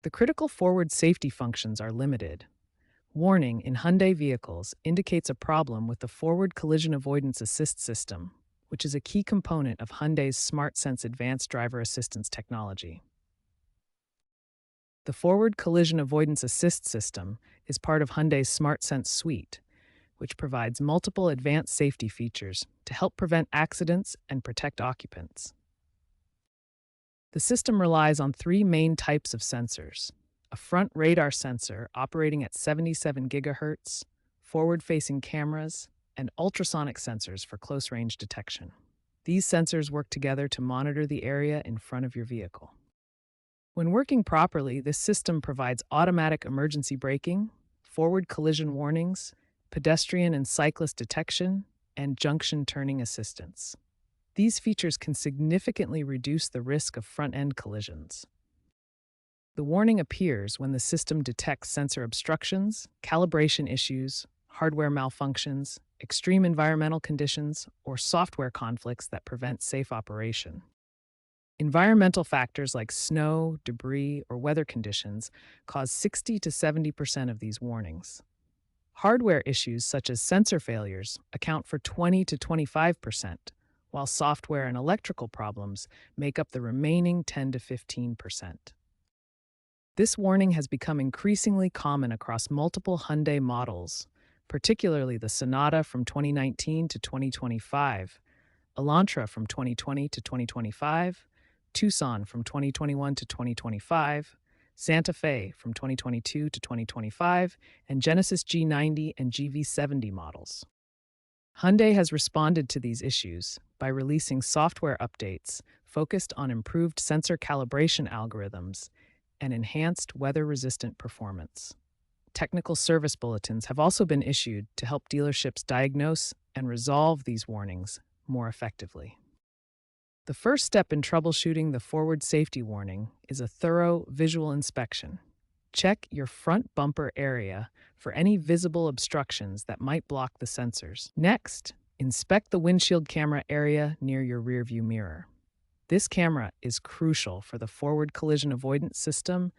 The critical forward safety functions are limited. Warning in Hyundai vehicles indicates a problem with the forward collision avoidance assist system, which is a key component of Hyundai's SmartSense advanced driver assistance technology. The forward collision avoidance assist system is part of Hyundai's SmartSense suite, which provides multiple advanced safety features to help prevent accidents and protect occupants. The system relies on three main types of sensors: a front radar sensor operating at 77 gigahertz, forward-facing cameras, and ultrasonic sensors for close-range detection. These sensors work together to monitor the area in front of your vehicle. When working properly, this system provides automatic emergency braking, forward collision warnings, pedestrian and cyclist detection, and junction turning assistance. These features can significantly reduce the risk of front-end collisions. The warning appears when the system detects sensor obstructions, calibration issues, hardware malfunctions, extreme environmental conditions, or software conflicts that prevent safe operation. Environmental factors like snow, debris, or weather conditions cause 60 to 70% of these warnings. Hardware issues such as sensor failures account for 20 to 25%, while software and electrical problems make up the remaining 10 to 15%. This warning has become increasingly common across multiple Hyundai models, particularly the Sonata from 2019 to 2025, Elantra from 2020 to 2025, Tucson from 2021 to 2025, Santa Fe from 2022 to 2025, and Genesis G90 and GV70 models. Hyundai has responded to these issues by releasing software updates focused on improved sensor calibration algorithms and enhanced weather-resistant performance. Technical service bulletins have also been issued to help dealerships diagnose and resolve these warnings more effectively. The first step in troubleshooting the forward safety warning is a thorough visual inspection. Check your front bumper area for any visible obstructions that might block the sensors. Next, inspect the windshield camera area near your rearview mirror. This camera is crucial for the forward collision avoidance system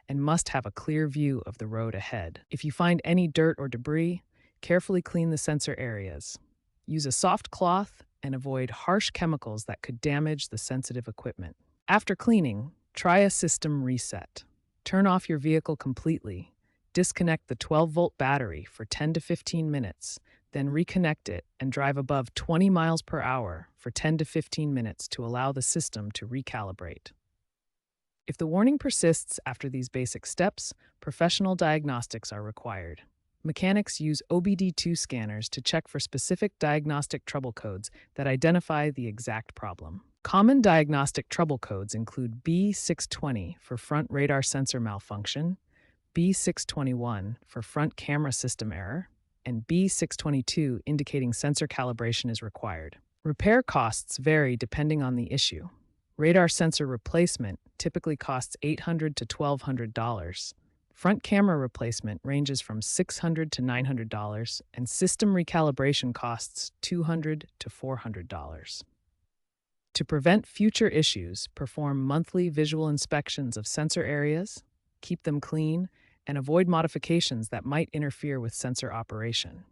and must have a clear view of the road ahead. If you find any dirt or debris, carefully clean the sensor areas. Use a soft cloth and avoid harsh chemicals that could damage the sensitive equipment. After cleaning, try a system reset. Turn off your vehicle completely, disconnect the 12-volt battery for 10 to 15 minutes, then reconnect it and drive above 20 miles per hour for 10 to 15 minutes to allow the system to recalibrate. If the warning persists after these basic steps, professional diagnostics are required. Mechanics use OBD2 scanners to check for specific diagnostic trouble codes that identify the exact problem. Common diagnostic trouble codes include B620 for front radar sensor malfunction, B621 for front camera system error, and B622 indicating sensor calibration is required. Repair costs vary depending on the issue. Radar sensor replacement typically costs $800 to $1,200. Front camera replacement ranges from $600 to $900, and system recalibration costs $200 to $400. To prevent future issues, perform monthly visual inspections of sensor areas, keep them clean, and avoid modifications that might interfere with sensor operation.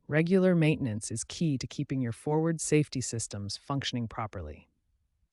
Regular maintenance is key to keeping your forward safety systems functioning properly.